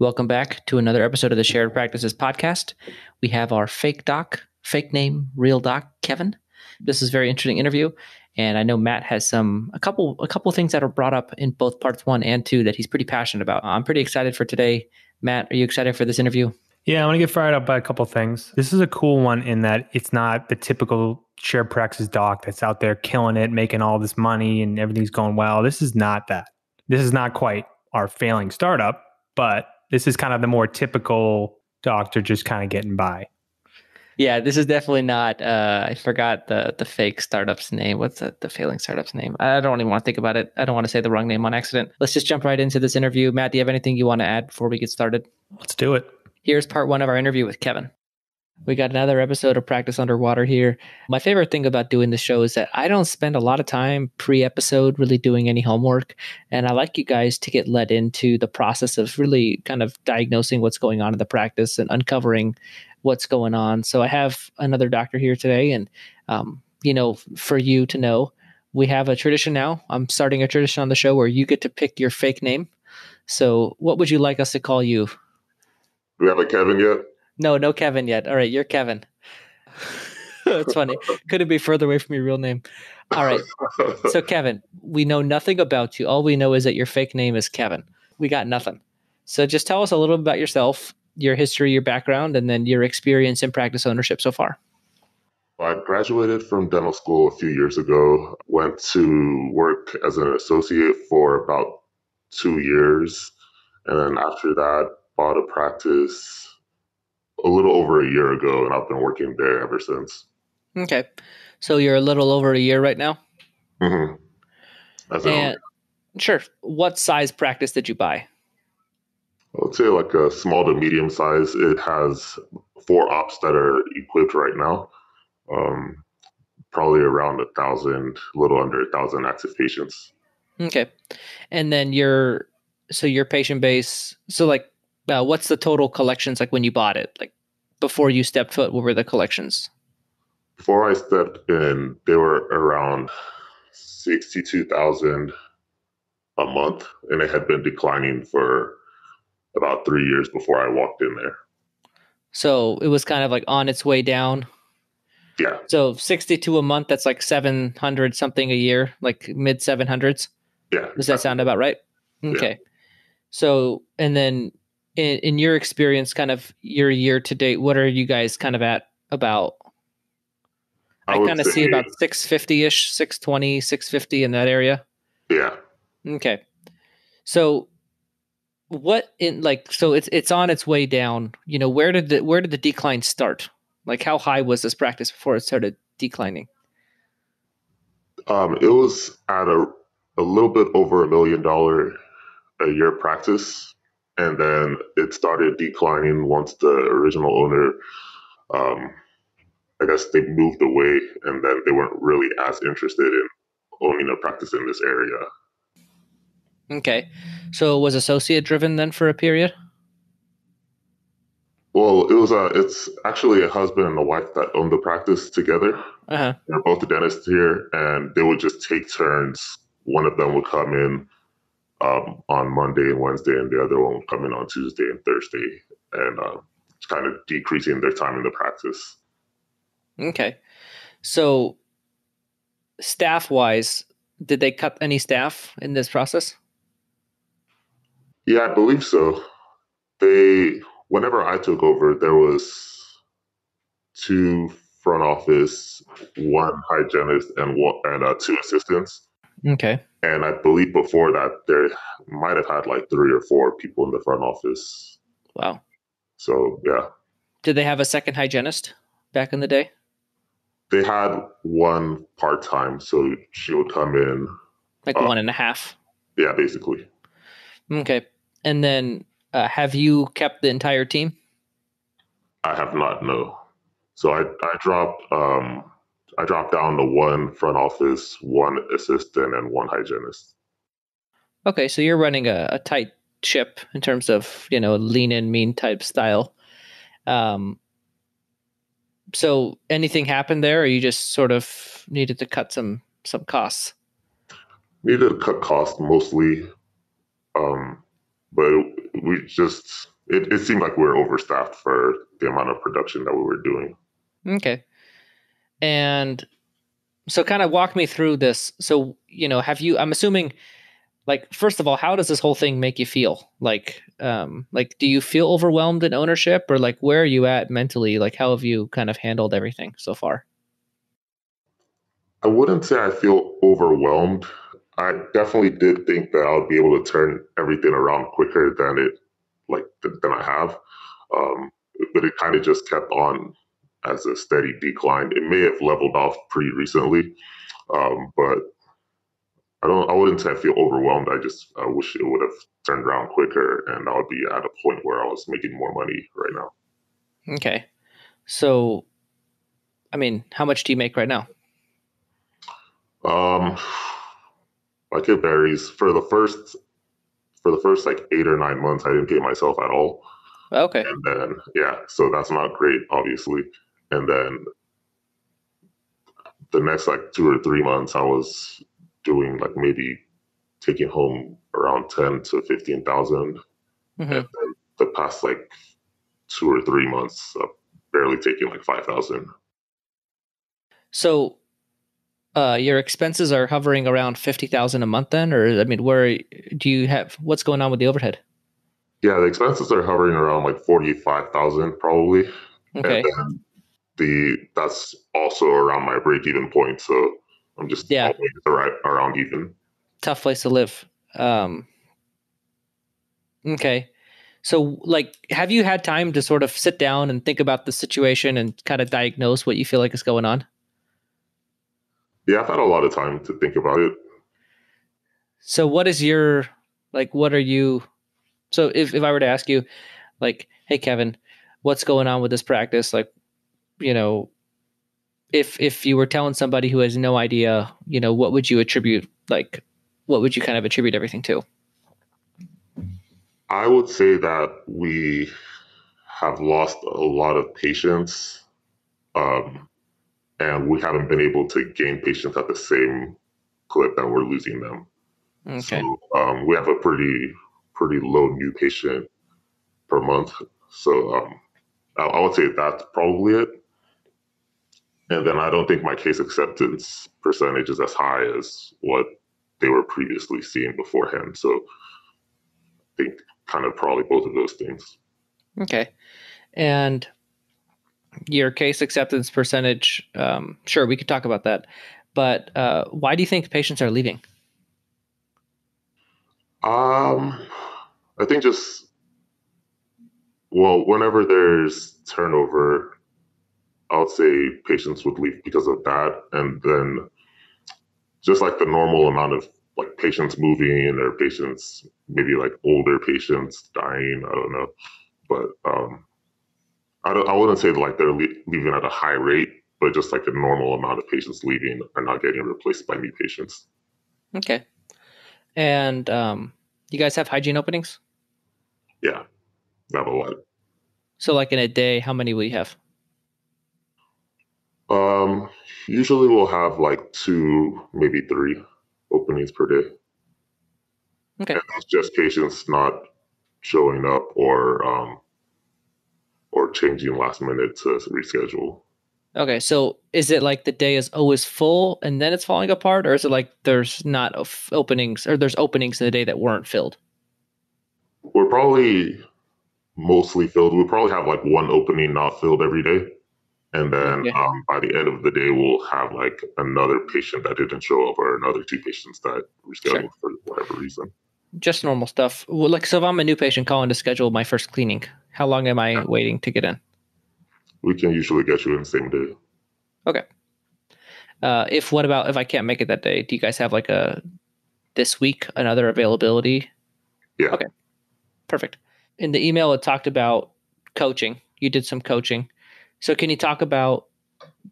Welcome back to another episode of the Shared Practices podcast. We have our fake doc, fake name, real doc, Kevin. This is a very interesting interview, and I know Matt has a couple things that are brought up in both parts 1 and 2 that he's pretty passionate about. I'm pretty excited for today. Matt, are you excited for this interview? Yeah, I want to get fired up by a couple things. This is a cool one in that it's not the typical shared practice doc that's out there killing it, making all this money and everything's going well. This is not that. This is not quite our failing startup, but this is kind of the more typical doctor just kind of getting by. Yeah, this is definitely not, I forgot the fake startup's name. What's the failing startup's name? I don't even want to think about it. I don't want to say the wrong name on accident. Let's just jump right into this interview. Matt, do you have anything you want to add before we get started? Let's do it. Here's part 1 of our interview with Kevin. We got another episode of Practice Underwater here. My favorite thing about doing this show is that I don't spend a lot of time pre-episode really doing any homework. And I like you guys to get led into the process of really kind of diagnosing what's going on in the practice and uncovering what's going on. So I have another doctor here today. And, for you to know, we have a tradition now. I'm starting a tradition on the show where you get to pick your fake name. So what would you like us to call you? Do we have a Kevin yet? No Kevin yet. All right, you're Kevin. That's funny. Couldn't be further away from your real name. All right. So Kevin, we know nothing about you. All we know is that your fake name is Kevin. We got nothing. So just tell us a little bit about yourself, your history, your background, and then your experience in practice ownership so far. I graduated from dental school a few years ago, went to work as an associate for about 2 years. And then after that, bought a practice a little over a year ago, and I've been working there ever since. Okay. So you're a little over a year right now? Mm-hmm. And sure. What size practice did you buy? I would say like a small to medium size. It has 4 ops that are equipped right now. Probably around 1,000, a little under 1,000 active patients. Okay. And then your patient base, what's the total collections like when you bought it? Like before you stepped foot, what were the collections? Before I stepped in, they were around 62,000 a month, and it had been declining for about 3 years before I walked in there. So it was kind of like on its way down. Yeah. So 62 a month, that's like 700 something a year, like mid 700s. Yeah. Does that sound about right? Okay. Yeah. So, and then in your experience, kind of your year to date, what are you guys kind of at about? I kind of see about 650-ish, 620, 650 in that area. Yeah. Okay. So it's on its way down. Where did the decline start? Like how high was this practice before it started declining? It was at a little bit over $1 million a year practice. And then it started declining once the original owner, I guess they moved away, and then they weren't really as interested in owning a practice in this area. Okay. So it was associate driven then for a period? Well, it's actually a husband and a wife that own the practice together. Uh-huh. They're both dentists here, and they would just take turns. One of them would come in on Monday and Wednesday, and the other one would come in on Tuesday and Thursday, and it's kind of decreasing their time in the practice. Okay. So staff-wise, did they cut any staff in this process? Yeah, I believe so. Whenever I took over, there was 2 front office, 1 hygienist, and 2 assistants. Okay. And I believe before that, there might have had like 3 or 4 people in the front office. Wow. So, yeah. Did they have a second hygienist back in the day? They had 1 part-time, so she would come in. Like 1.5? Yeah, basically. Okay. And then have you kept the entire team? I have not, no. So I dropped down to 1 front office, 1 assistant, and 1 hygienist. Okay, so you're running a tight ship in terms of, lean and mean type style. So anything happened there, or you just sort of needed to cut some costs? Needed to cut costs mostly, but it seemed like we were overstaffed for the amount of production that we were doing. Okay. And so kind of walk me through this. So, I'm assuming, like, first of all, how does this whole thing make you feel? Like, do you feel overwhelmed in ownership, or like, where are you at mentally? Like, how have you kind of handled everything so far? I wouldn't say I feel overwhelmed. I definitely did think that I would be able to turn everything around quicker than I have. Um, but it kind of just kept on as a steady decline. It may have leveled off pretty recently, but I wouldn't say I feel overwhelmed. I wish it would have turned around quicker, and I would be at a point where I was making more money right now. Okay. So, I mean, how much do you make right now? Um, like it varies. For the first like 8 or 9 months, I didn't pay myself at all. Okay. And then, yeah, so that's not great, obviously. And then the next like 2 or 3 months, I was doing like maybe taking home around 10 to 15,000. And Hmm. then the past like 2 or 3 months, barely taking like 5,000. So, your expenses are hovering around 50,000 a month then, or I mean, where do you have, what's going on with the overhead? Yeah, the expenses are hovering around like 45,000 probably. And Okay. then that's also around my break even point. So I'm just Yeah. always around even. Tough place to live. Um, okay. So, like, have you had time to sort of sit down and think about the situation and kind of diagnose what you feel like is going on? Yeah, I've had a lot of time to think about it. So, what is your, like, what are you, so if I were to ask you, like, hey, Kevin, what's going on with this practice? Like, you know, if you were telling somebody who has no idea, what would you attribute, like, what would you kind of attribute everything to? I would say that we have lost a lot of patients, um, and we haven't been able to gain patients at the same clip that we're losing them. So Okay. we have a pretty low new patient per month. So I would say that's probably it. And then I don't think my case acceptance percentage is as high as what they were previously seeing beforehand. So I think kind of probably both of those things. Okay. And your case acceptance percentage, sure, we could talk about that. But why do you think patients are leaving? Um, I think just, well, whenever there's turnover, I would say patients would leave because of that. And then just like the normal amount of like patients moving or patients, maybe like older patients dying, I don't know. But I wouldn't say like they're leaving at a high rate, but just like a normal amount of patients leaving are not getting replaced by new patients. Okay. And you guys have hygiene openings? Yeah, not a lot. So, like in a day, how many will you have? Um, Usually we'll have like two, maybe three openings per day. Okay. And that's just patients not showing up or changing last minute to reschedule. Okay. So, is it like the day is always full and then it's falling apart, or is it like there's not openings, or there's openings in the day that weren't filled? We're probably mostly filled. We'll probably have like one opening not filled every day. And then Okay. by the end of the day, we'll have like another patient that didn't show up or another two patients that Sure. rescheduled for whatever reason. Just normal stuff. Well, like, so if I'm a new patient calling to schedule my first cleaning, how long am I waiting to get in? We can usually get you in the same day. Okay. If what about if I can't make it that day? Do you guys have like a this week another availability? Yeah. Okay, perfect. In the email, it talked about coaching. You did some coaching, so can you talk about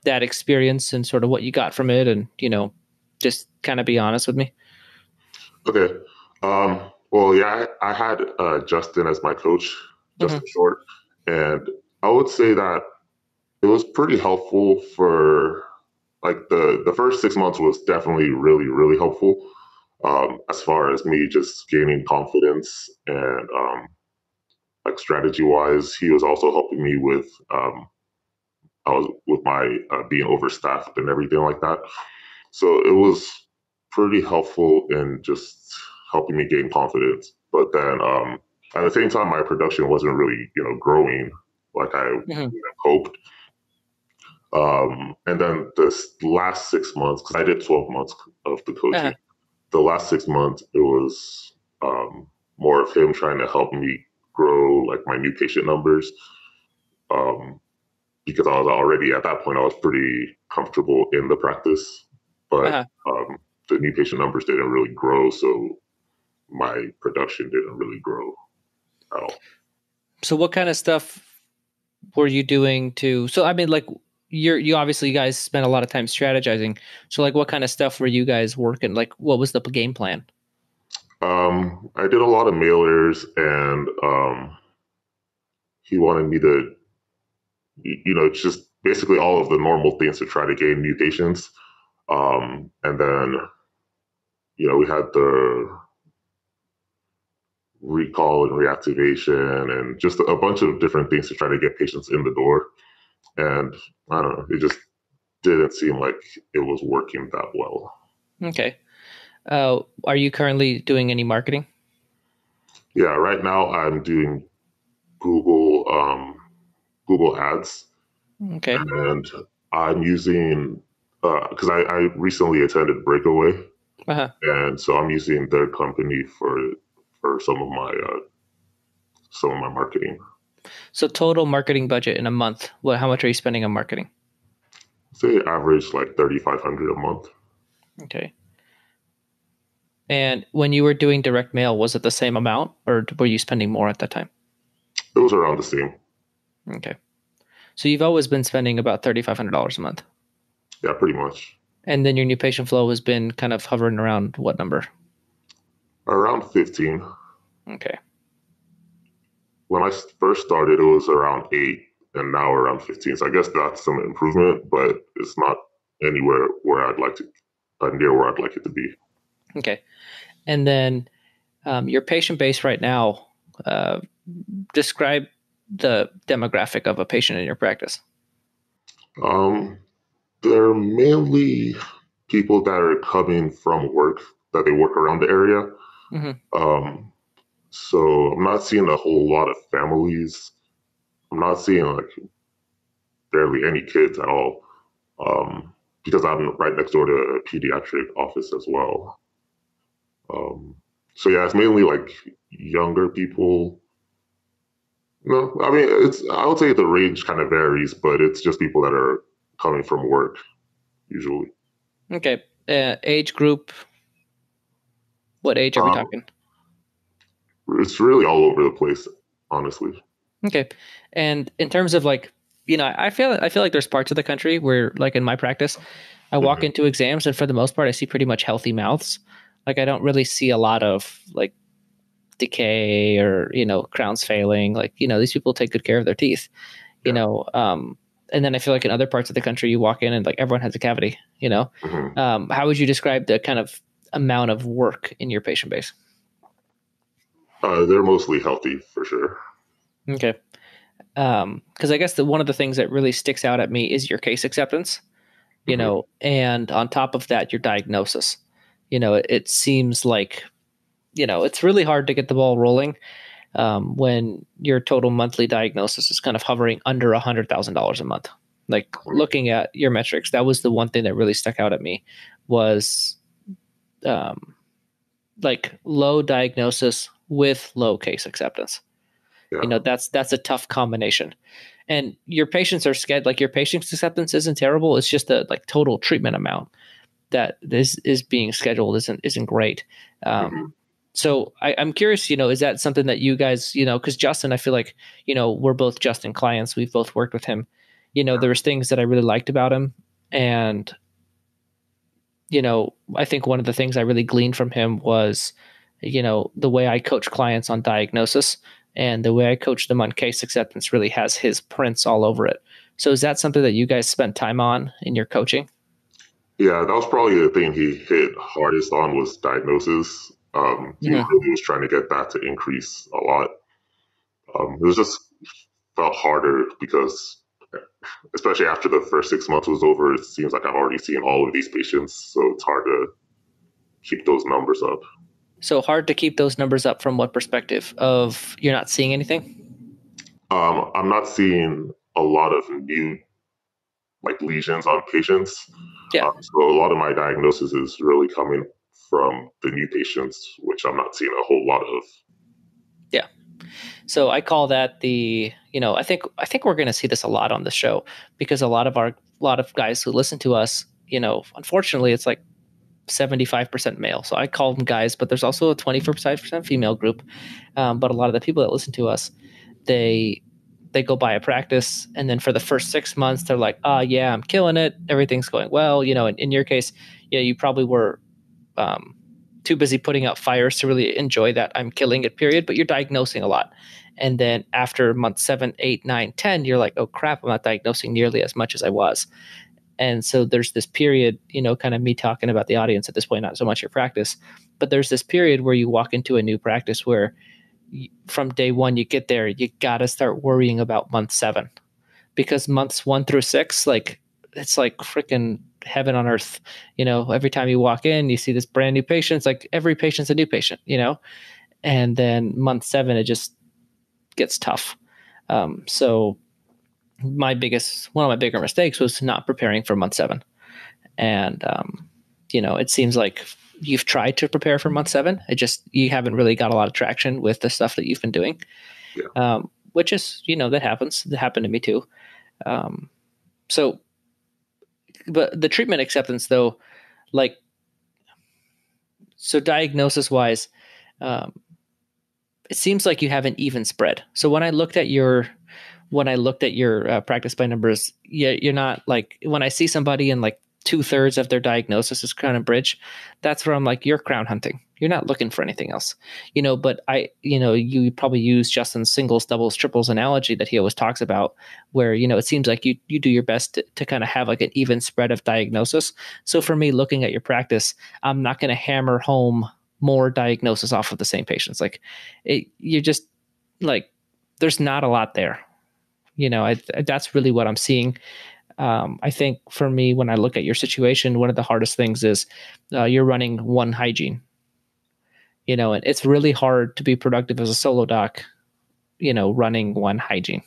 that experience and sort of what you got from it, and just kind of be honest with me? Okay. Well, yeah, I had Justin as my coach, Hmm. Justin Short, and I would say that it was pretty helpful for like the first 6 months was definitely really helpful as far as me just gaining confidence and like strategy wise. He was also helping me with I was with my being overstaffed and everything like that. So it was pretty helpful in just helping me gain confidence. But then at the same time, my production wasn't really growing like I Mhm. hoped. And then this last 6 months, because I did 12 months of the coaching, Uh-huh. the last 6 months, it was more of him trying to help me grow like my new patient numbers. Um, because I was already at that point, I was pretty comfortable in the practice, but Uh-huh. the new patient numbers didn't really grow. So my production didn't really grow at all. So what kind of stuff were you doing to, so I mean, like, you obviously, you guys spent a lot of time strategizing. So like, what kind of stuff were you guys working? Like, what was the game plan? I did a lot of mailers, and he wanted me to, just basically all of the normal things to try to gain new patients. And then, we had the recall and reactivation and just a bunch of different things to try to get patients in the door. And I don't know, it just didn't seem like it was working that well. Okay. Are you currently doing any marketing? Yeah, right now I'm doing Google Google Ads, Okay. and I'm using because I recently attended Breakaway, Uh-huh. and so I'm using their company for some of my marketing. So total marketing budget in a month, how much are you spending on marketing? Say average like 3,500 a month. Okay. And when you were doing direct mail, was it the same amount or were you spending more at that time? It was around the same. Okay. So you've always been spending about $3,500 a month. Yeah, pretty much. And then your new patient flow has been kind of hovering around what number? Around 15. Okay. When I first started, it was around 8, and now around 15. So I guess that's some improvement, but it's not anywhere where I'd like to, near where I'd like it to be. Okay. And then your patient base right now, describe the demographic of a patient in your practice. Um, they're mainly people that are coming from work, that they work around the area. Mm-hmm. Um, so I'm not seeing a whole lot of families. I'm not seeing like barely any kids at all, because I'm right next door to a pediatric office as well. Um, so yeah, it's mainly like younger people. No, I mean I would say the range kind of varies, but it's just people that are coming from work usually. Okay. Age group. What age are we Um, talking? it's really all over the place, honestly. Okay. And in terms of like, I feel like there's parts of the country where, like in my practice, I walk Mhm. into exams and for the most part I see pretty much healthy mouths. Like I don't really see a lot of like decay or, crowns failing. Like, these people take good care of their teeth, you Yeah. know. And then I feel like in other parts of the country you walk in and like everyone has a cavity. Mhm. How would you describe the kind of amount of work in your patient base? They're mostly healthy for sure. Okay. Because I guess one of the things that really sticks out at me is your case acceptance, Mhm. and on top of that, your diagnosis. It seems like, it's really hard to get the ball rolling when your total monthly diagnosis is kind of hovering under $100,000 a month. Like looking at your metrics, that was the one thing that really stuck out at me was um, like low diagnosis with low case acceptance. Yeah. That's a tough combination. And your patients are scheduled, like your patient's acceptance isn't terrible. It's just the like total treatment amount that is being scheduled isn't great. Mhm. So I'm curious, is that something that you guys, because Justin, I feel like, we're both Justin clients. We've both worked with him. There's things that I really liked about him. And, I think one of the things I really gleaned from him was, the way I coach clients on diagnosis and the way I coach them on case acceptance really has his prints all over it. So is that something that you guys spent time on in your coaching? Yeah, that was probably the thing he hit hardest on was diagnosis. He Mhm. really was trying to get that to increase a lot. It was just felt harder because, especially after the first 6 months was over, it seems like I've already seen all of these patients, so it's hard to keep those numbers up. So hard to keep those numbers up from what perspective? Of you're not seeing anything? I'm not seeing a lot of new lesions on patients. Yeah. So a lot of my diagnosis is really coming from the new patients, which I'm not seeing a whole lot of. Yeah. So I call that I think we're going to see this a lot on the show, because a lot of guys who listen to us, unfortunately it's like 75% male. So I call them guys, but there's also a 25% female group. But a lot of the people that listen to us, they go by a practice, and then for the first 6 months they're like, yeah, I'm killing it, everything's going well. In your case, yeah, you probably were too busy putting out fires to really enjoy that I'm killing it period, but you're diagnosing a lot. And then after month 7, 8, 9, 10, you're like, oh crap, I'm not diagnosing nearly as much as I was. And so there's this period, kind of me talking about the audience at this point, not so much your practice, but there's this period where you walk into a new practice where from day one you get there, you got to start worrying about month 7, because months 1 through 6, it's like freaking heaven on earth. Every time you walk in, you see this brand new patient. It's like every patient's a new patient, and then month 7, it just gets tough. So one of my bigger mistakes was not preparing for month 7. And, it seems like you've tried to prepare for month 7. You haven't really got a lot of traction with the stuff that you've been doing. Yeah. Which is, that happens. That happened to me too. But the treatment acceptance though, so diagnosis wise, it seems like you have an even spread. So when I looked at your practice by numbers, you're not like, when I see somebody in like 2/3 of their diagnosis is crown and bridge, that's where I'm like, you're crown hunting. You're not looking for anything else, but you probably use Justin's singles, doubles, triples analogy that he always talks about, where, it seems like you do your best to kind of have like an even spread of diagnosis. So for me, looking at your practice, I'm not going to hammer home more diagnosis off of the same patients. You're just like, there's not a lot there. That's really what I'm seeing. I think for me, when I look at your situation, one of the hardest things is you're running one hygiene, and it's really hard to be productive as a solo doc, running one hygiene.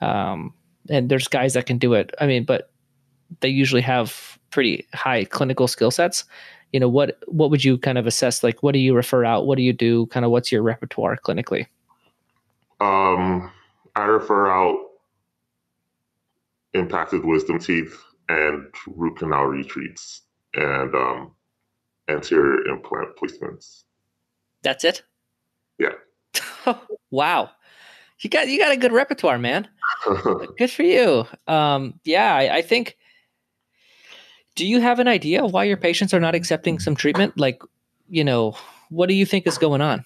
And there's guys that can do it. I mean, but they usually have pretty high clinical skill sets. What would you kind of assess? Like, what do you refer out? What do you do? Kind of what's your repertoire clinically? I refer out impacted wisdom teeth and root canal retreats and anterior implant placements. That's it? Yeah. Wow. You got a good repertoire, man. Good for you. Yeah, I think, do you have an idea why your patients are not accepting some treatment? Like, what do you think is going on?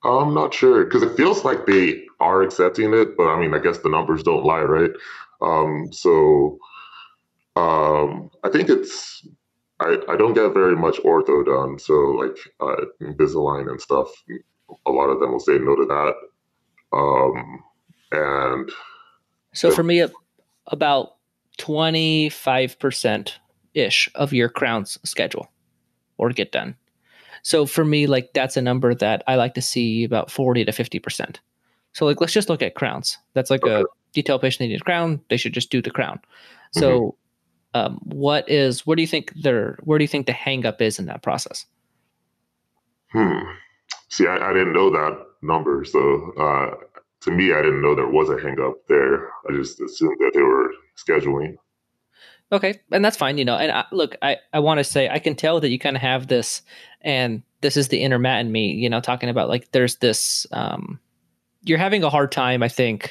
I'm not sure, because it feels like they are accepting it, but I mean, I guess the numbers don't lie, right? I think I don't get very much ortho done, so like Invisalign and stuff, a lot of them will say no to that. And so for me, about 25% ish of your crowns schedule or get done. So for me, like, that's a number that I like to see about 40 to 50%. So like, let's just look at crowns. That's like a detail patient, they need a crown. They should just do the crown. So where do you think the hang up is in that process? See, I didn't know that number. So to me, I didn't know there was a hang up there. I just assumed that they were scheduling. Okay. And that's fine, and I want to say, I can tell that you kind of have this, and this is the inner Matt in me, talking about like, there's this, you're having a hard time. I think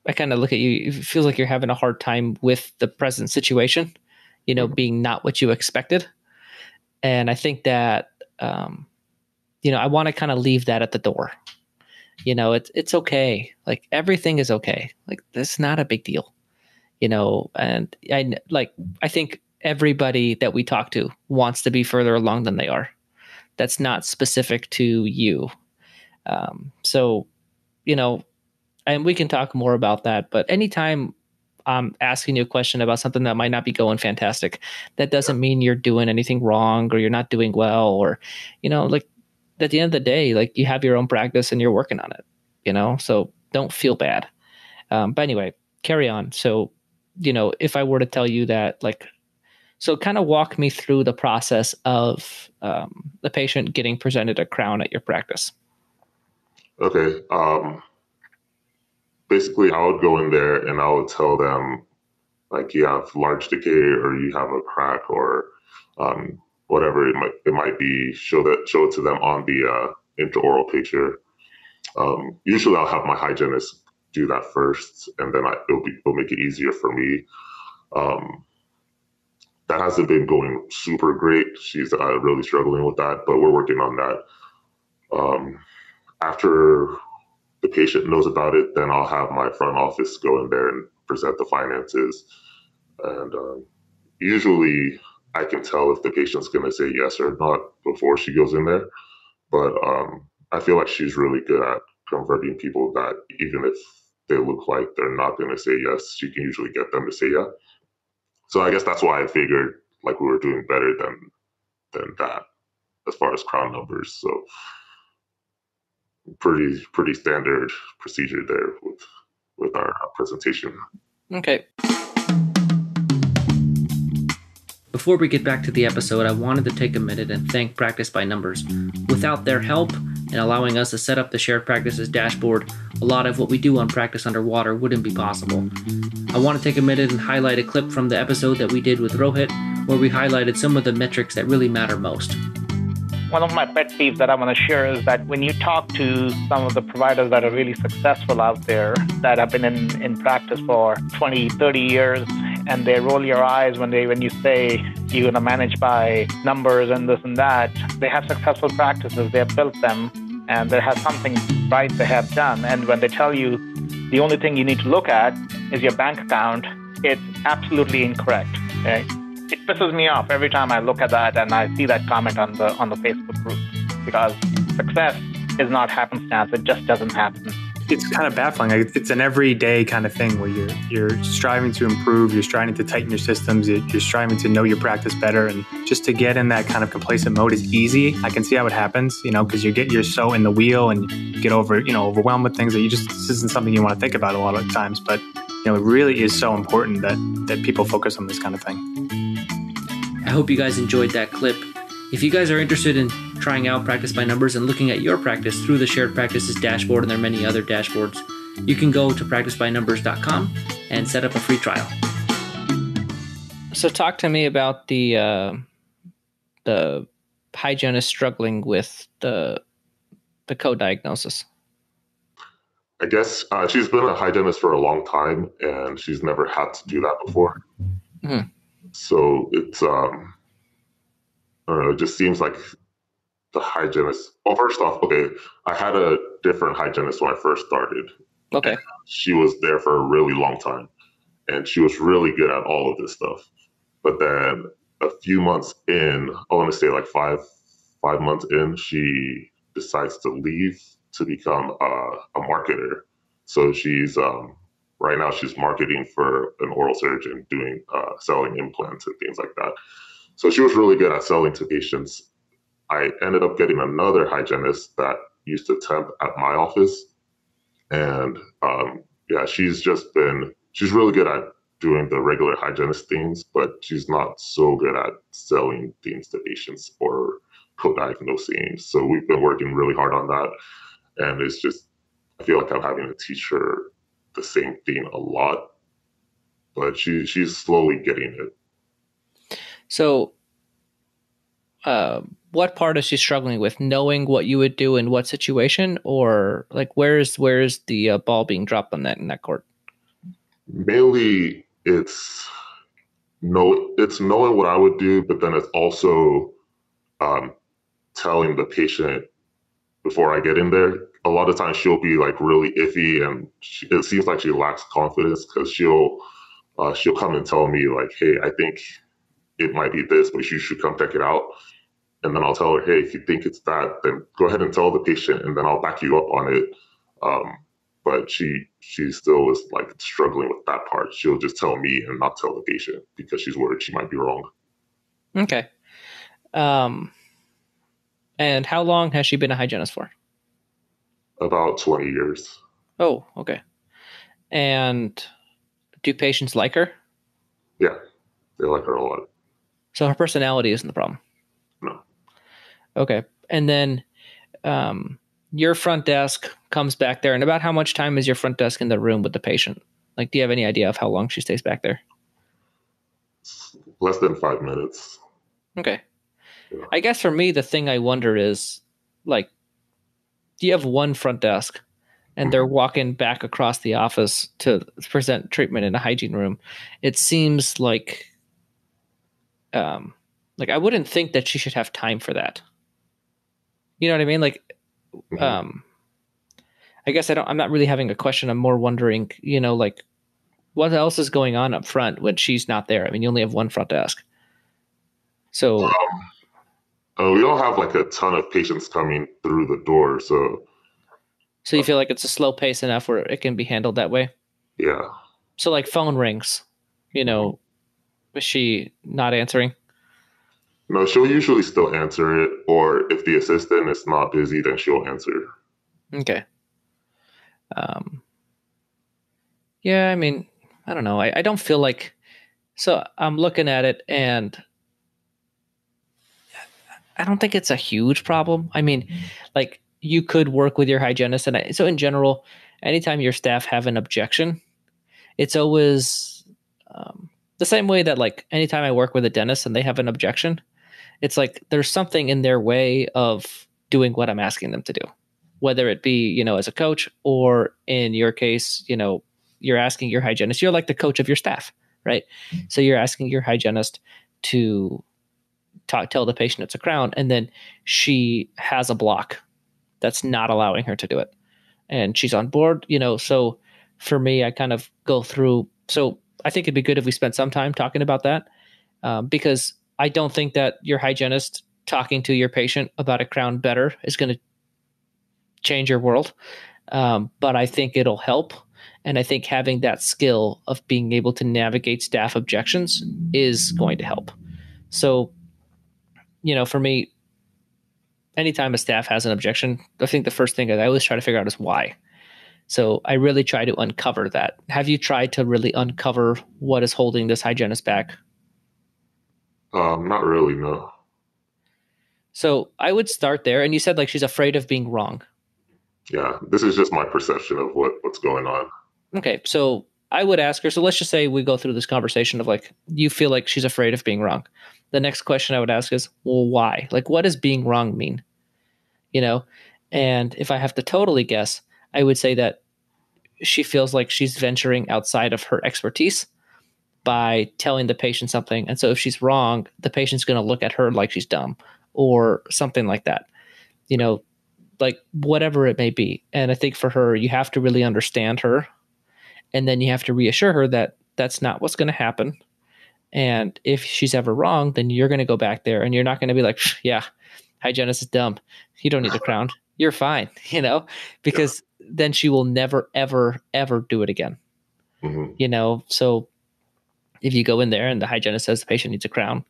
I kind of look at you, it feels like you're having a hard time with the present situation, being not what you expected. And I think that, I want to kind of leave that at the door. It's okay. Like, everything is okay. Like, that's not a big deal. And I think everybody that we talk to wants to be further along than they are. That's not specific to you. So, and we can talk more about that, but anytime I'm asking you a question about something that might not be going fantastic, that doesn't mean you're doing anything wrong or you're not doing well, or, like at the end of the day, like you have your own practice and you're working on it, so don't feel bad. But anyway, carry on. So, if I were to tell you that, like, so kind of walk me through the process of the patient getting presented a crown at your practice. Okay. Basically, I would go in there and I would tell them, like, you have large decay or you have a crack or whatever it might be. Show it to them on the intraoral picture. Usually, I'll have my hygienist do that first, and then it'll make it easier for me. That hasn't been going super great. She's really struggling with that, but we're working on that. After the patient knows about it, then I'll have my front office go in there and present the finances. And usually I can tell if the patient's going to say yes or not before she goes in there. But I feel like she's really good at converting people that even if they look like they're not going to say yes, she can usually get them to say yeah. So I guess that's why I figured like we were doing better than that as far as crown numbers. So pretty standard procedure there with our presentation. Okay. Before we get back to the episode, I wanted to take a minute and thank Practice by Numbers. Without their help and allowing us to set up the shared practices dashboard, a lot of what we do on Practice Underwater wouldn't be possible. I want to take a minute and highlight a clip from the episode that we did with Rohit, where we highlighted some of the metrics that really matter most. One of my pet peeves that I want to share is that when you talk to some of the providers that are really successful out there, that have been in practice for 20, 30 years, and they roll your eyes when you say you're going to manage by numbers and this and that, they have successful practices, they have built them, and they have something right they have done. And when they tell you the only thing you need to look at is your bank account, it's absolutely incorrect. Okay? It pisses me off every time I look at that and I see that comment on the Facebook group, because success is not happenstance. It just doesn't happen. It's kind of baffling. It's an everyday kind of thing where you're striving to improve, you're striving to tighten your systems, you're striving to know your practice better, and just to get in that kind of complacent mode is easy. I can see how it happens, because you're so in the wheel and you get overwhelmed with things that this isn't something you want to think about a lot of times. But it really is so important that people focus on this kind of thing. I hope you guys enjoyed that clip. If you guys are interested in trying out Practice by Numbers and looking at your practice through the Shared Practices dashboard, and there are many other dashboards, you can go to practicebynumbers.com and set up a free trial. So talk to me about the hygienist struggling with the code diagnosis. I guess she's been a hygienist for a long time, and she's never had to do that before. Mm-hmm. So it's, I don't know, it just seems like the hygienist. Well, first off, okay, I had a different hygienist when I first started. Okay. She was there for a really long time, and she was really good at all of this stuff. But then a few months in, I want to say like five months in, she decides to leave to become a marketer. So she's right now she's marketing for an oral surgeon, doing selling implants and things like that. So she was really good at selling to patients. I ended up getting another hygienist that used to temp at my office, and she's really good at doing the regular hygienist things, but she's not so good at selling things to patients or co-diagnosing. So we've been working really hard on that. And it's just, I feel like I'm having to teach her the same thing a lot, but she's slowly getting it. So what part is she struggling with? Knowing what you would do in what situation, or like where's the ball being dropped in that court? Mainly it's knowing what I would do, but then it's also telling the patient before I get in there. A lot of times she'll be like really iffy, and it seems like she lacks confidence because she'll come and tell me like, hey, I think it might be this, but you should come check it out. And then I'll tell her, hey, if you think it's that, then go ahead and tell the patient, and then I'll back you up on it. But she still is like struggling with that part. She'll just tell me and not tell the patient because she's worried she might be wrong. Okay. And how long has she been a hygienist for? About 20 years. Oh, okay. And do patients like her? Yeah, they like her a lot. So her personality isn't the problem? No. Okay. And then your front desk comes back there. And about how much time is your front desk in the room with the patient? Like, do you have any idea of how long she stays back there? Less than 5 minutes. Okay. Yeah. I guess for me, the thing I wonder is, like, do you have one front desk and they're walking back across the office to present treatment in a hygiene room? It seems like I wouldn't think that she should have time for that. You know what I mean? Like, I guess I'm not really having a question. I'm more wondering, like, what else is going on up front when she's not there? I mean, you only have one front desk. So we don't have like a ton of patients coming through the door. So you feel like it's a slow pace enough where it can be handled that way? Yeah. So like phone rings, is she not answering? No, she'll usually still answer it. Or if the assistant is not busy, then she'll answer. Okay. Yeah, I mean, I don't know. I don't feel like, so I'm looking at it and I don't think it's a huge problem. I mean, like, you could work with your hygienist. And so in general, anytime your staff have an objection, it's always the same way that, like, anytime I work with a dentist and they have an objection, it's like there's something in their way of doing what I'm asking them to do, whether it be, as a coach, or in your case, you're asking your hygienist, you're like the coach of your staff, right? So you're asking your hygienist to tell the patient it's a crown, and then she has a block that's not allowing her to do it. And she's on board, so for me, I kind of go through. So I think it'd be good if we spent some time talking about that, because I don't think that your hygienist talking to your patient about a crown better is going to change your world. But I think it'll help. And I think having that skill of being able to navigate staff objections is going to help. So, for me, anytime a staff has an objection, I think the first thing I always try to figure out is why. So I really try to uncover that. Have you tried to really uncover what is holding this hygienist back? Not really, no. So I would start there. And you said, like, she's afraid of being wrong. Yeah, this is just my perception of what's going on. Okay, so I would ask her, so let's just say we go through this conversation of, like, you feel like she's afraid of being wrong. The next question I would ask is, well, why? Like, what does being wrong mean? And if I have to totally guess, I would say that she feels like she's venturing outside of her expertise by telling the patient something. And so if she's wrong, the patient's going to look at her like she's dumb or something like that, like whatever it may be. And I think for her, you have to really understand her. And then you have to reassure her that that's not what's going to happen. And if she's ever wrong, then you're going to go back there and you're not going to be like, yeah, hygienist is dumb. You don't need a crown. You're fine, because then she will never, ever, ever do it again. So if you go in there and the hygienist says the patient needs a crown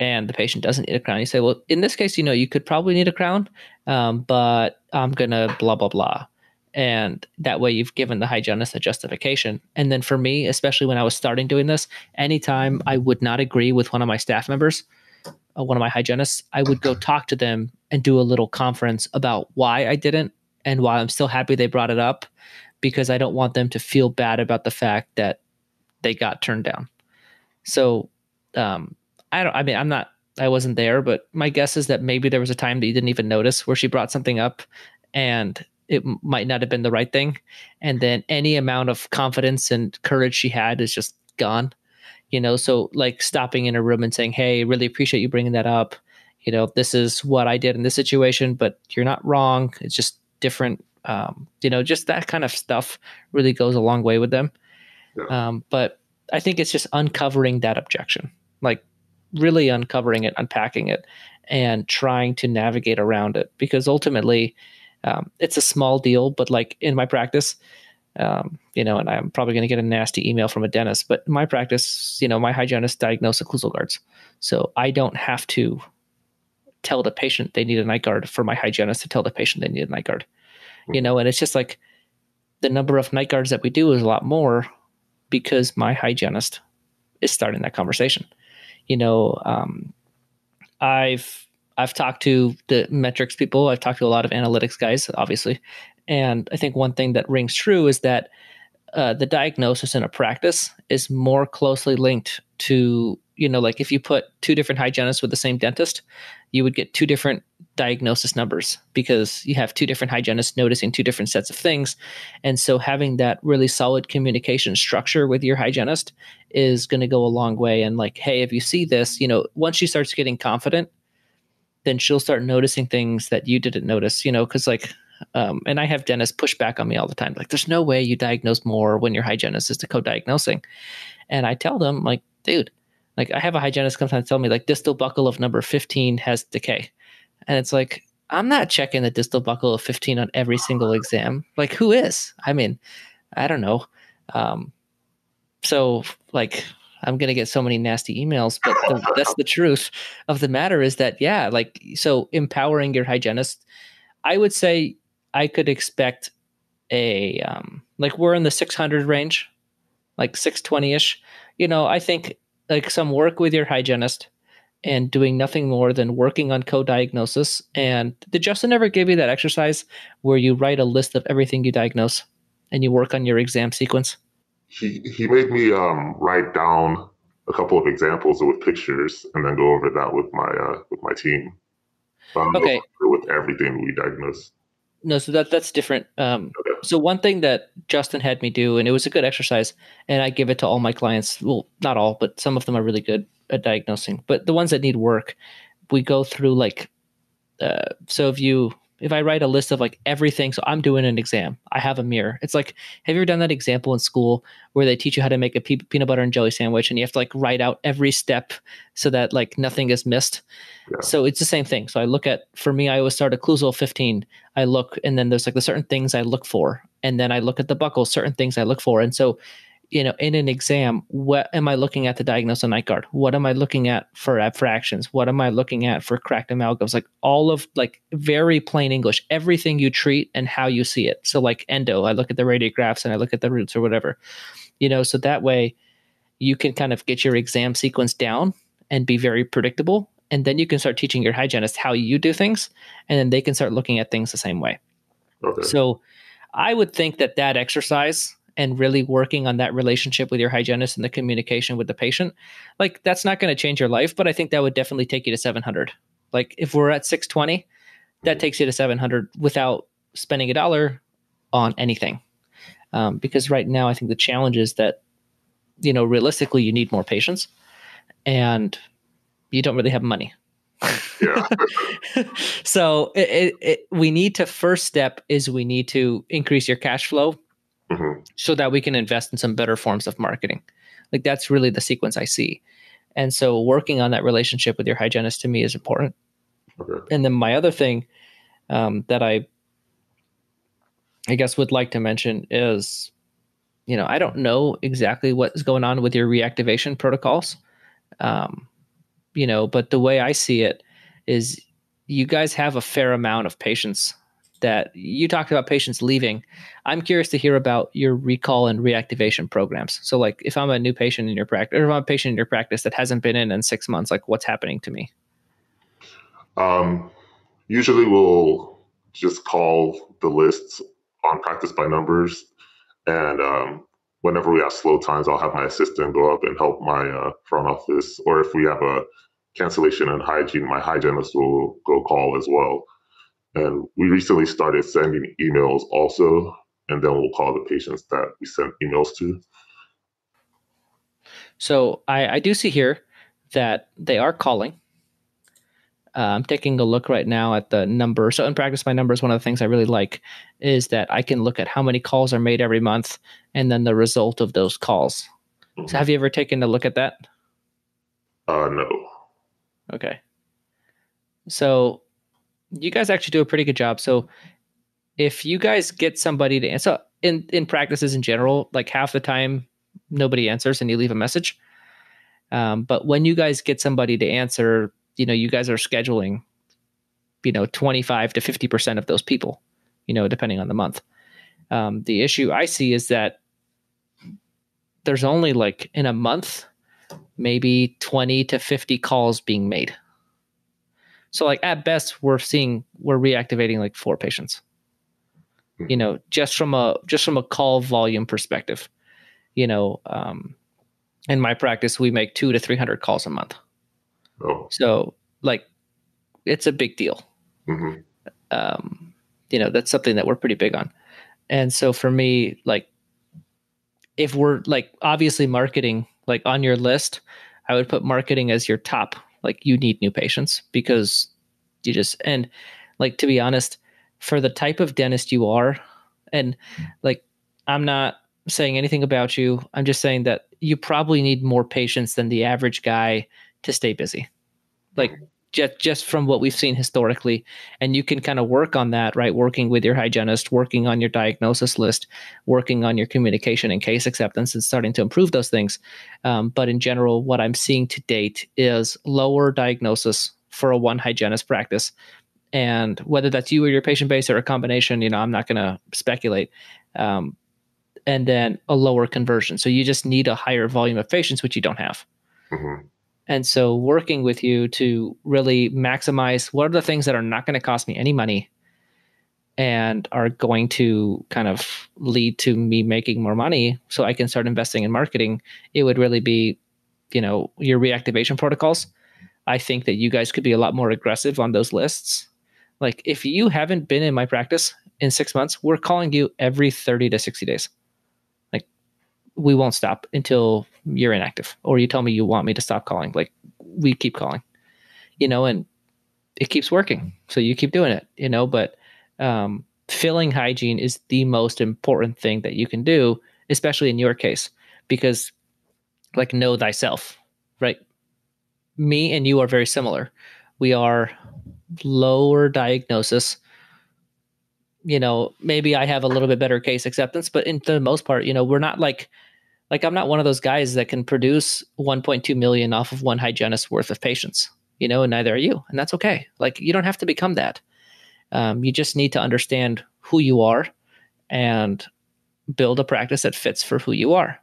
and the patient doesn't need a crown, you say, well, in this case, you could probably need a crown, but I'm going to blah, blah, blah. And that way you've given the hygienist a justification. And then for me, especially when I was starting doing this, anytime I would not agree with one of my staff members, one of my hygienists, I would go talk to them and do a little conference about why I didn't and why I'm still happy they brought it up, because I don't want them to feel bad about the fact that they got turned down. So I wasn't there, but my guess is that maybe there was a time that you didn't even notice where she brought something up and it might not have been the right thing. And then any amount of confidence and courage she had is just gone. So like stopping in a room and saying, hey, really appreciate you bringing that up. This is what I did in this situation, but you're not wrong. It's just different. Just that kind of stuff really goes a long way with them. Yeah. But I think it's just uncovering that objection. Like, really uncovering it, unpacking it, and trying to navigate around it. Because ultimately, it's a small deal, but like in my practice, and I'm probably going to get a nasty email from a dentist, but in my practice, my hygienist diagnose occlusal guards. So I don't have to tell the patient they need a night guard for my hygienist to tell the patient they need a night guard. And it's just like the number of night guards that we do is a lot more because my hygienist is starting that conversation. I've talked to the metrics people. I've talked to a lot of analytics guys, obviously. And I think one thing that rings true is that the diagnosis in a practice is more closely linked to, like if you put two different hygienists with the same dentist, you would get two different diagnosis numbers because you have two different hygienists noticing two different sets of things. And so having that really solid communication structure with your hygienist is going to go a long way. And like, hey, if you see this, once she starts getting confident, then she'll start noticing things that you didn't notice, because and I have dentists push back on me all the time. Like, there's no way you diagnose more when your hygienist is co-diagnosing. And I tell them, like, dude, like I have a hygienist sometimes tell me like distal buccal of number 15 has decay. And it's like, I'm not checking the distal buccal of 15 on every single exam. Like, who is? I mean, I don't know. So like, I'm going to get so many nasty emails, but that's the truth of the matter is that, yeah, like, so empowering your hygienist, I would say I could expect like we're in the 600 range, like 620-ish. I think like some work with your hygienist and doing nothing more than working on co-diagnosis. And did Justin ever give you that exercise where you write a list of everything you diagnose and you work on your exam sequence? He made me write down a couple of examples with pictures and then go over that with my team. Okay. With everything we diagnose. No, so that's different. So one thing that Justin had me do, and it was a good exercise, and I give it to all my clients. Well, not all, but some of them are really good at diagnosing. But the ones that need work, we go through like, so if I write a list of like everything, so I'm doing an exam, I have a mirror. It's like, have you ever done that example in school where they teach you how to make a peanut butter and jelly sandwich and you have to like write out every step so that like nothing is missed? Yeah. So it's the same thing. So I look at, for me, I always start occlusal 15. I look, and then there's like the certain things I look for. And then I look at the buckle, certain things I look for. And so, in an exam, what am I looking at to diagnose a night guard? What am I looking at for abfractions? What am I looking at for cracked amalgams? Like all of like very plain English, everything you treat and how you see it. So like endo, I look at the radiographs and I look at the roots or whatever, so that way you can kind of get your exam sequence down and be very predictable. And then you can start teaching your hygienist how you do things, and then they can start looking at things the same way. Okay. So I would think that exercise and really working on that relationship with your hygienist and the communication with the patient, like that's not going to change your life, but I think that would definitely take you to 700. Like if we're at 620, that takes you to 700 without spending $1 on anything. Because right now, I think the challenge is that, realistically, you need more patients and you don't really have money. Yeah. So we need to, first step is we need to increase your cash flow so that we can invest in some better forms of marketing. Like that's really the sequence I see. And so working on that relationship with your hygienist to me is important. Okay. And then my other thing that I guess would like to mention is, I don't know exactly what's going on with your reactivation protocols. But the way I see it is you guys have a fair amount of patients that you talked about patients leaving. I'm curious to hear about your recall and reactivation programs. So like if I'm a new patient in your practice, or if I'm a patient in your practice that hasn't been in 6 months, like what's happening to me? Usually we'll just call the lists on practice by numbers. And whenever we have slow times, I'll have my assistant go up and help my front office. Or if we have a cancellation in hygiene, my hygienist will go call as well. And we recently started sending emails also, and then we'll call the patients that we sent emails to. So I do see here that they are calling. I'm taking a look right now at the number. So in practice by numbers, one of the things I really like is that I can look at how many calls are made every month and then the result of those calls. Mm-hmm. So have you ever taken a look at that? No. Okay. So you guys actually do a pretty good job. So if you guys get somebody to answer in practices in general, like half the time nobody answers and you leave a message. But when you guys get somebody to answer, you guys are scheduling, 25 to 50% of those people, depending on the month. The issue I see is that there's only like in a month, maybe 20 to 50 calls being made. So like at best, we're reactivating like 4 patients, just from a call volume perspective. In my practice, we make 200 to 300 calls a month. Oh. So like, it's a big deal. Mm-hmm. That's something that we're pretty big on. And so for me, like, if we're like obviously marketing, like on your list, I would put marketing as your top. Like, you need new patients because and like, to be honest, for the type of dentist you are, and like, I'm not saying anything about you. I'm just saying that you probably need more patients than the average guy to stay busy. Like, just from what we've seen historically, and you can kind of work on that, right? Working with your hygienist, working on your diagnosis list, working on your communication and case acceptance, and starting to improve those things. But in general, what I'm seeing to date is lower diagnosis for a one hygienist practice. And whether that's you or your patient base or a combination, I'm not going to speculate. And then a lower conversion. So you just need a higher volume of patients, which you don't have. Mm-hmm. And so working with you to really maximize what are the things that are not going to cost me any money and are going to kind of lead to me making more money so I can start investing in marketing, it would really be, your reactivation protocols. I think that you guys could be a lot more aggressive on those lists. Like, if you haven't been in my practice in 6 months, we're calling you every 30 to 60 days. Like, we won't stop until you're inactive or you tell me you want me to stop calling. Like, we keep calling, and it keeps working. So you keep doing it, but filling hygiene is the most important thing that you can do, especially in your case, because like, know thyself, right? Me and you are very similar. We are lower diagnosis. Maybe I have a little bit better case acceptance, but in the most part, we're not like I'm not one of those guys that can produce 1.2 million off of one hygienist worth of patients, and neither are you. And that's okay. Like, you don't have to become that. You just need to understand who you are and build a practice that fits for who you are.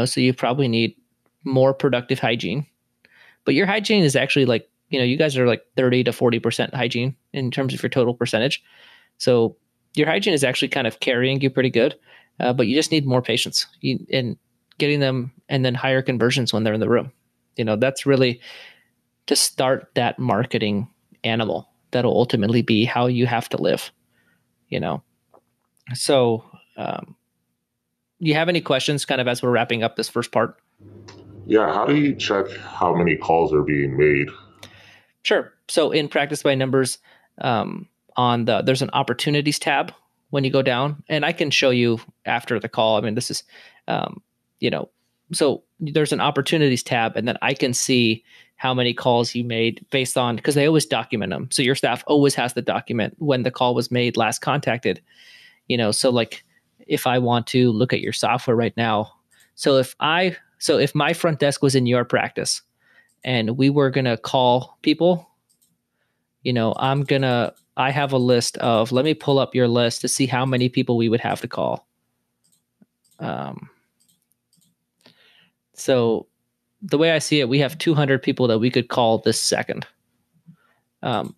So you probably need more productive hygiene, but your hygiene is actually like, you guys are like 30 to 40% hygiene in terms of your total percentage. So your hygiene is actually kind of carrying you pretty good, but you just need more patients and getting them, and then higher conversions when they're in the room. That's really to start that marketing animal that'll ultimately be how you have to live. So you have any questions kind of as we're wrapping up this first part? Yeah, how do you check how many calls are being made? Sure. So in Practice by Numbers, there's an opportunities tab when you go down, and I can show you after the call. I mean, this is, so there's an opportunities tab, and then I can see how many calls you made based on, because they always document them. So your staff always has to document when the call was made, last contacted, so like, if I want to look at your software right now, so if my front desk was in your practice and we were going to call people, I have a list of, let me pull up your list to see how many people we would have to call. So the way I see it, we have 200 people that we could call this second.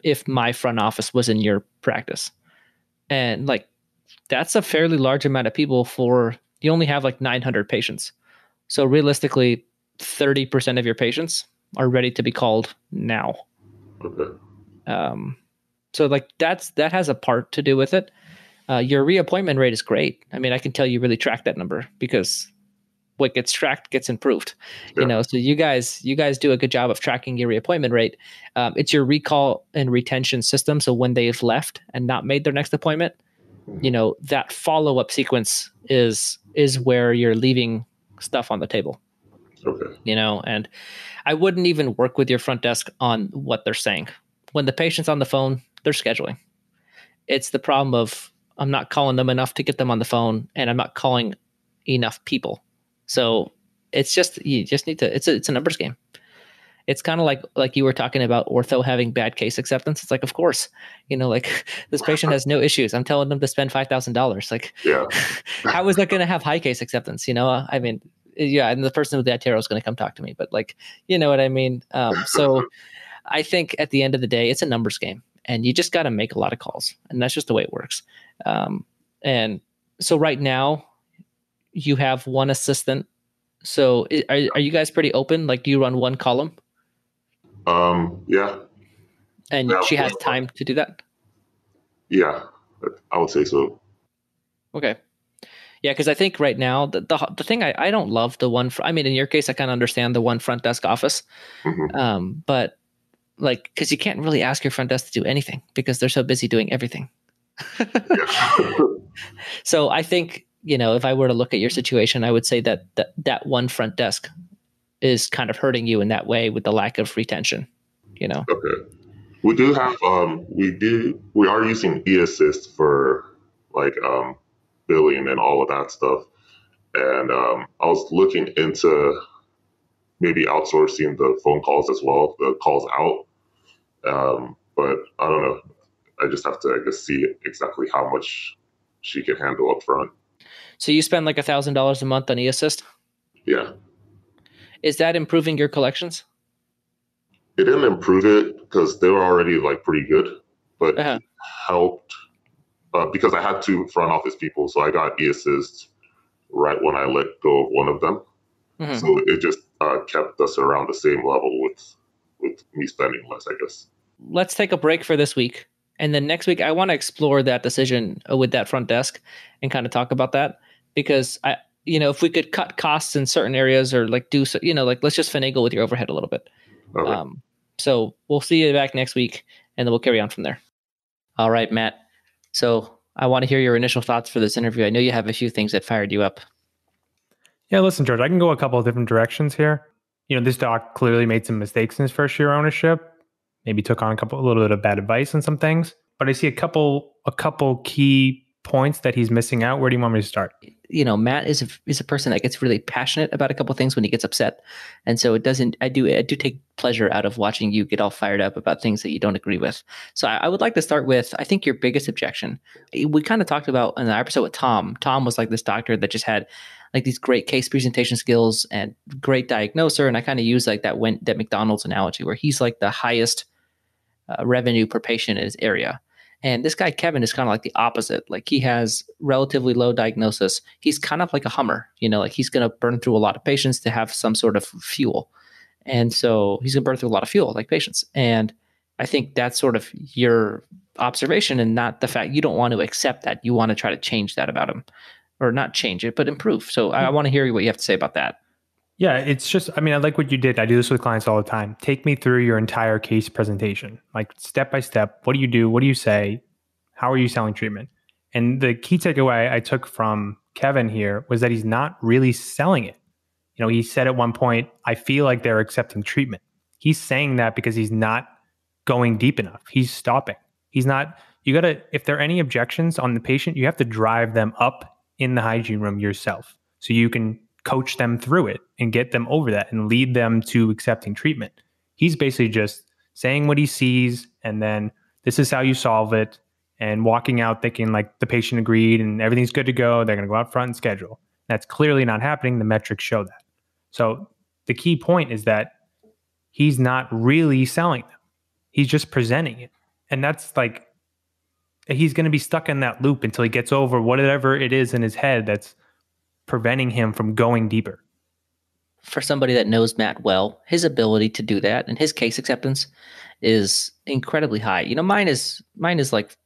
If my front office was in your practice, and like, that's a fairly large amount of people you only have like 900 patients. So realistically, 30% of your patients are ready to be called now. Okay. So like, that has a part to do with it. Your reappointment rate is great. I mean, I can tell you really track that number, because what gets tracked gets improved. Yeah. So you guys do a good job of tracking your reappointment rate. It's your recall and retention system. So when they've left and not made their next appointment, that follow-up sequence is where you're leaving stuff on the table. Okay. And I wouldn't even work with your front desk on what they're saying. When the patient's on the phone, they're scheduling. It's the problem of I'm not calling them enough to get them on the phone, and I'm not calling enough people. So it's just, you just need to, it's a numbers game. It's kind of like you were talking about ortho having bad case acceptance. It's like, of course, like this patient has no issues. I'm telling them to spend $5,000. Like, Yeah. how is that going to have high case acceptance? I mean, yeah, and the person with the iTero is going to come talk to me, but like, you know what I mean? So I think at the end of the day, it's a numbers game, and you just got to make a lot of calls, and that's just the way it works. And so right now you have one assistant. So are you guys pretty open? Like, do you run one column? Yeah. And Yeah. she has time to do that? Yeah, I would say so. Okay. Yeah, because I think right now, the thing I don't love the one, I mean, in your case, I kind of understand the one front desk office. But like, because you can't really ask your front desk to do anything because they're so busy doing everything. So I think, if I were to look at your situation, I would say that one front desk is kind of hurting you in that way with the lack of retention, Okay. We do have we are using eAssist for like billing and all of that stuff. And I was looking into maybe outsourcing the phone calls as well, the calls out. But I don't know. I just have to, I guess, see exactly how much she can handle up front. So you spend like $1,000 a month on eAssist? Yeah. Is that improving your collections? It didn't improve it because they were already like pretty good, but it helped because I had two front office people. So I got eAssist right when I let go of one of them. So it just kept us around the same level with me spending less, I guess. Let's take a break for this week. And then next week, I want to explore that decision with that front desk and kind of talk about that. Because if we could cut costs in certain areas or like do so, like let's just finagle with your overhead a little bit. Okay. So we'll see you back next week, and then we'll carry on from there. All right, Matt. So I want to hear your initial thoughts for this interview. I know you have a few things that fired you up. Yeah, listen, George, I can go a couple of different directions here. This doc clearly made some mistakes in his first year ownership. Maybe took on a little bit of bad advice on some things. But I see a couple key points that he's missing out. Where do you want me to start? Matt is a person that gets really passionate about a couple of things when he gets upset. And so I do take pleasure out of watching you get all fired up about things that you don't agree with. So I would like to start with, I think your biggest objection. We kind of talked about in the episode with Tom. Tom was like this doctor that just had like these great case presentation skills and great diagnoser. And I kind of use like that McDonald's analogy where he's like the highest revenue per patient in his area. And this guy, Kevin, is kind of like the opposite. Like he has relatively low diagnosis. He's kind of like a Hummer, like he's going to burn through a lot of patients to have some sort of fuel. And so he's going to burn through a lot of fuel like patients. And I think that's sort of your observation and not the fact you don't want to accept that. You want to try to change that about him, or not change it, but improve. So I want to hear what you have to say about that. Yeah, it's just, I like what you did. I do this with clients all the time. Take me through your entire case presentation, like step by step. What do you do? What do you say? How are you selling treatment? And the key takeaway I took from Kevin here was that he's not really selling it. He said at one point, I feel like they're accepting treatment. He's saying that because he's not going deep enough. He's stopping. He's not, if there are any objections on the patient, you have to drive them up in the hygiene room yourself so you can coach them through it and get them over that and lead them to accepting treatment. He's basically just saying what he sees and then this is how you solve it, and walking out thinking like the patient agreed and everything's good to go. They're going to go out front and schedule. That's clearly not happening. The metrics show that. So the key point is that he's not really selling them. He's just presenting it. And that's like, he's going to be stuck in that loop until he gets over whatever it is in his head that's preventing him from going deeper. For somebody that knows Matt well, his ability to do that and his case acceptance is incredibly high. Mine is like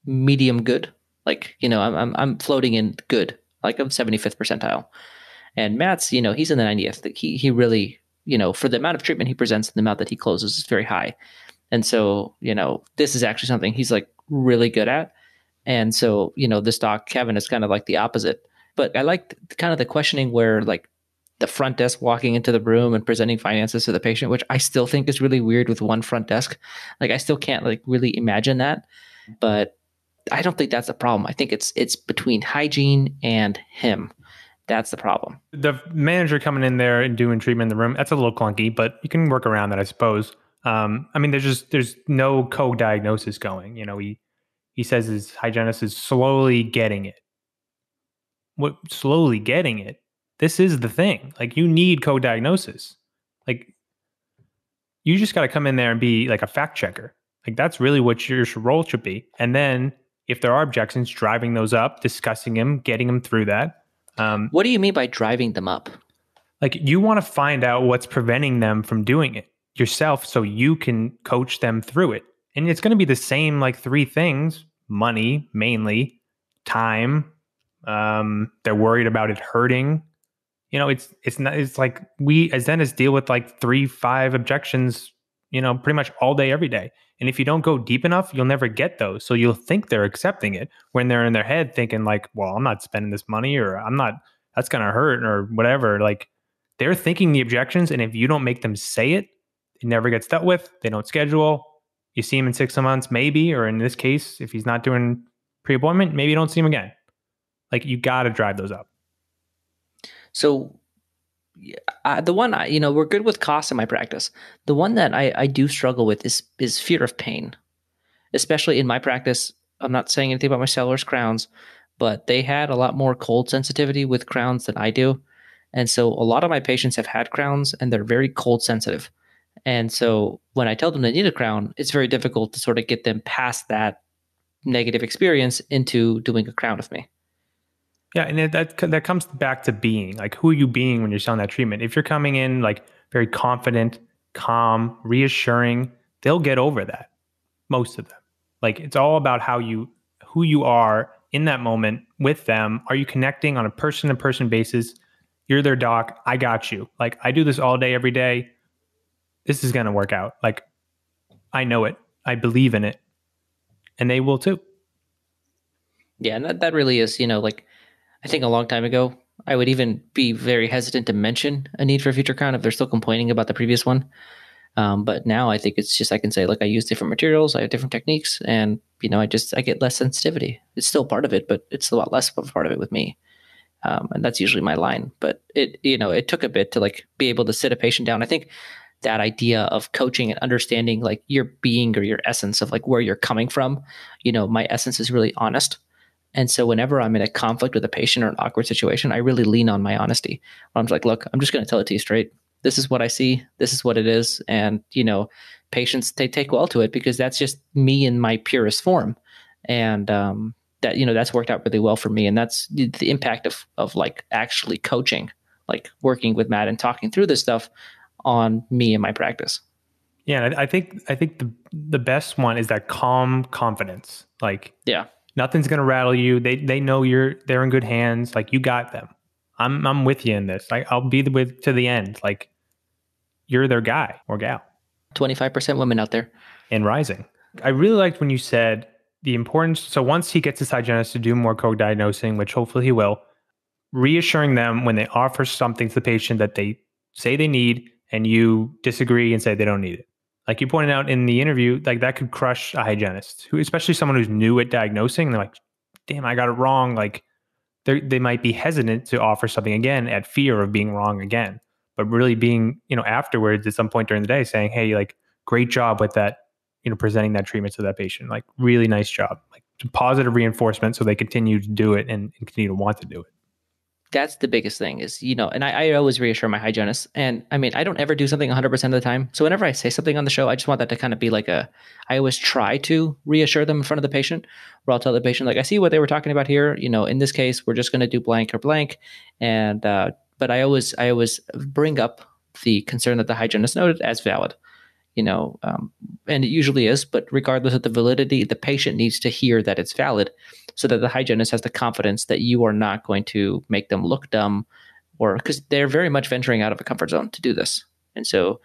medium good. Like, I'm floating in good, like I'm 75th percentile. And Matt's, he's in the 90th. He really, for the amount of treatment he presents and the amount that he closes is very high. And so, this is actually something he's like really good at. And so, this doc, Kevin, is kind of like the opposite. But I liked kind of the questioning where like the front desk walking into the room and presenting finances to the patient, which I still think is really weird with one front desk. Like I still can't like really imagine that, but I don't think that's a problem. I think it's between hygiene and him. That's the problem. The manager coming in there and doing treatment in the room, that's a little clunky, but you can work around that, I suppose. I mean, there's no co-diagnosis going. You know, he says his hygienist is slowly getting it. What slowly getting it? This is the thing. Like you need co-diagnosis. Like you just got to come in there and be like a fact checker. Like that's really what your role should be. And then if there are objections, driving those up, discussing them, getting them through that. What do you mean by driving them up? Like you want to find out what's preventing them from doing it yourself so you can coach them through it. And it's going to be the same like three things: money, mainly, time. They're worried about it hurting. You know, it's like we as dentists deal with like 3-5 objections, you know, pretty much all day, every day. And if you don't go deep enough, you'll never get those. So you'll think they're accepting it when they're in their head thinking like, well, I'm not spending this money, or I'm not, that's going to hurt, or whatever. Like they're thinking the objections. And if you don't make them say it, it never gets dealt with. They don't schedule. You see him in 6 months, maybe, or in this case, if he's not doing pre-appointment, maybe you don't see him again. Like you got to drive those up. So the one, we're good with cost in my practice. The one that I do struggle with is fear of pain, especially in my practice. I'm not saying anything about my sellers' crowns, but they had a lot more cold sensitivity with crowns than I do. And so a lot of my patients have had crowns and they're very cold sensitive. And so when I tell them they need a crown, it's very difficult to sort of get them past that negative experience into doing a crown with me. Yeah, and that comes back to being like, who are you being when you're selling that treatment? If you're coming in like very confident, calm, reassuring, they'll get over that. Most of them. Like it's all about who you are in that moment with them. Are you connecting on a person-to-person basis? You're their doc. I got you. Like I do this all day, every day. This is going to work out. Like I know it. I believe in it. And they will too. Yeah, and that really is, like I think a long time ago, I would even be very hesitant to mention a need for a future crown if they're still complaining about the previous one. But now I think it's just, I can say, like, I use different materials, I have different techniques, and, I get less sensitivity. It's still part of it, but it's a lot less of a part of it with me. And that's usually my line. But it took a bit to like be able to sit a patient down. I think that idea of coaching and understanding like your being or your essence of like where you're coming from, my essence is really honest. And so whenever I'm in a conflict with a patient or an awkward situation, I really lean on my honesty. I'm just like, look, I'm just going to tell it to you straight. This is what I see. This is what it is. And, patients, they take well to it because that's just me in my purest form. And that's worked out really well for me. And that's the impact of like actually coaching, like working with Matt and talking through this stuff on me and my practice. Yeah, I think the best one is that calm confidence. Like, yeah. Nothing's going to rattle you. They know they're in good hands. Like you got them. I'm with you in this. I'll be with to the end. Like you're their guy or gal. 25% women out there. And rising. I really liked when you said the importance. So once he gets his hygienist to do more co-diagnosing, which hopefully he will, reassuring them when they offer something to the patient that they say they need and you disagree and say they don't need it. Like you pointed out in the interview, like that could crush a hygienist, especially someone who's new at diagnosing. And they're like, damn, I got it wrong. Like they might be hesitant to offer something again at fear of being wrong again. But really being, afterwards at some point during the day saying, hey, like great job with that, presenting that treatment to that patient. Like really nice job. Like positive reinforcement so they continue to do it and continue to want to do it. That's the biggest thing is, and I always reassure my hygienists. And I mean, I don't ever do something 100% of the time. So whenever I say something on the show, I just want that to kind of be like I always try to reassure them in front of the patient, where I'll tell the patient, like, I see what they were talking about here. In this case, we're just going to do blank or blank. And, but I always bring up the concern that the hygienist noted as valid, and it usually is, but regardless of the validity, the patient needs to hear that it's valid so that the hygienist has the confidence that you are not going to make them look dumb, or because they're very much venturing out of a comfort zone to do this. And so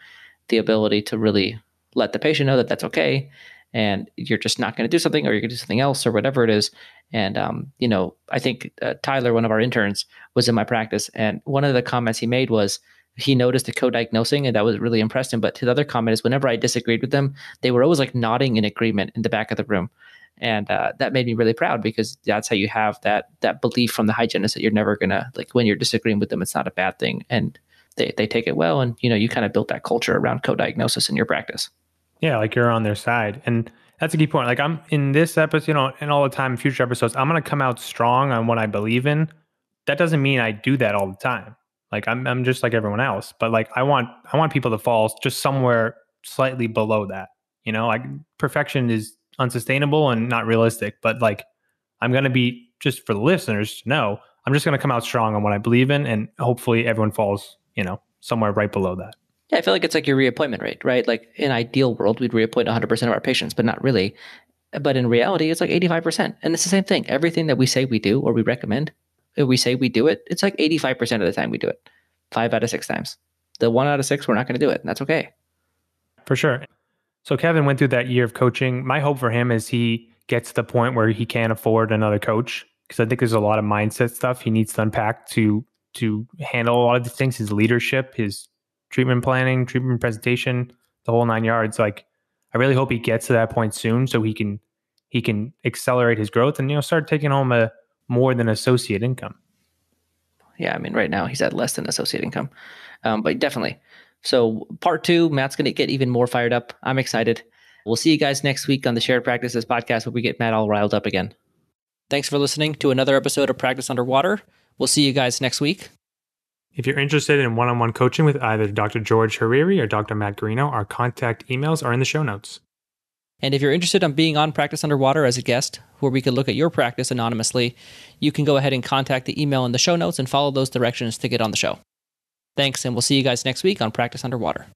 the ability to really let the patient know that that's okay and you're just not going to do something, or you're going to do something else, or whatever it is. And, I think Tyler, one of our interns, was in my practice. And one of the comments he made was he noticed the co-diagnosing, and that was really impressed him. But the other comment is whenever I disagreed with them, they were always like nodding in agreement in the back of the room. And that made me really proud, because that's how you have that belief from the hygienist that you're never going to, like, when you're disagreeing with them, it's not a bad thing. And they take it well. And, you kind of built that culture around co-diagnosis in your practice. Yeah, like you're on their side. And that's a key point. Like I'm in this episode, and all the time in future episodes, I'm going to come out strong on what I believe in. That doesn't mean I do that all the time. Like I'm just like everyone else, but like I want people to fall just somewhere slightly below that. Like perfection is unsustainable and not realistic, but like I'm going to be, just for the listeners to know, I'm just going to come out strong on what I believe in, and hopefully everyone falls, somewhere right below that. Yeah, I feel like it's like your reappointment rate, right? Like in an ideal world, we'd reappoint 100% of our patients, but not really. But in reality, it's like 85%. And it's the same thing. Everything that we say we do or we recommend, if we say we do it, it's like 85% of the time we do it. 5 out of 6 times. The 1 out of 6, we're not going to do it. And that's okay. For sure. So Kevin went through that year of coaching. My hope for him is he gets to the point where he can't afford another coach, because I think there's a lot of mindset stuff he needs to unpack to handle a lot of these things, his leadership, his treatment planning, treatment presentation, the whole 9 yards. Like, I really hope he gets to that point soon, so he can accelerate his growth and start taking home a more than associate income. Yeah, I mean, right now he's at less than associate income, but definitely. So part 2, Matt's going to get even more fired up. I'm excited. We'll see you guys next week on the Shared Practices podcast, where we get Matt all riled up again. Thanks for listening to another episode of Practice Underwater. We'll see you guys next week. If you're interested in one-on-one coaching with either Dr. George Hariri or Dr. Matt Garino, our contact emails are in the show notes. And if you're interested in being on Practice Underwater as a guest, where we could look at your practice anonymously, you can go ahead and contact the email in the show notes and follow those directions to get on the show. Thanks, and we'll see you guys next week on Practice Underwater.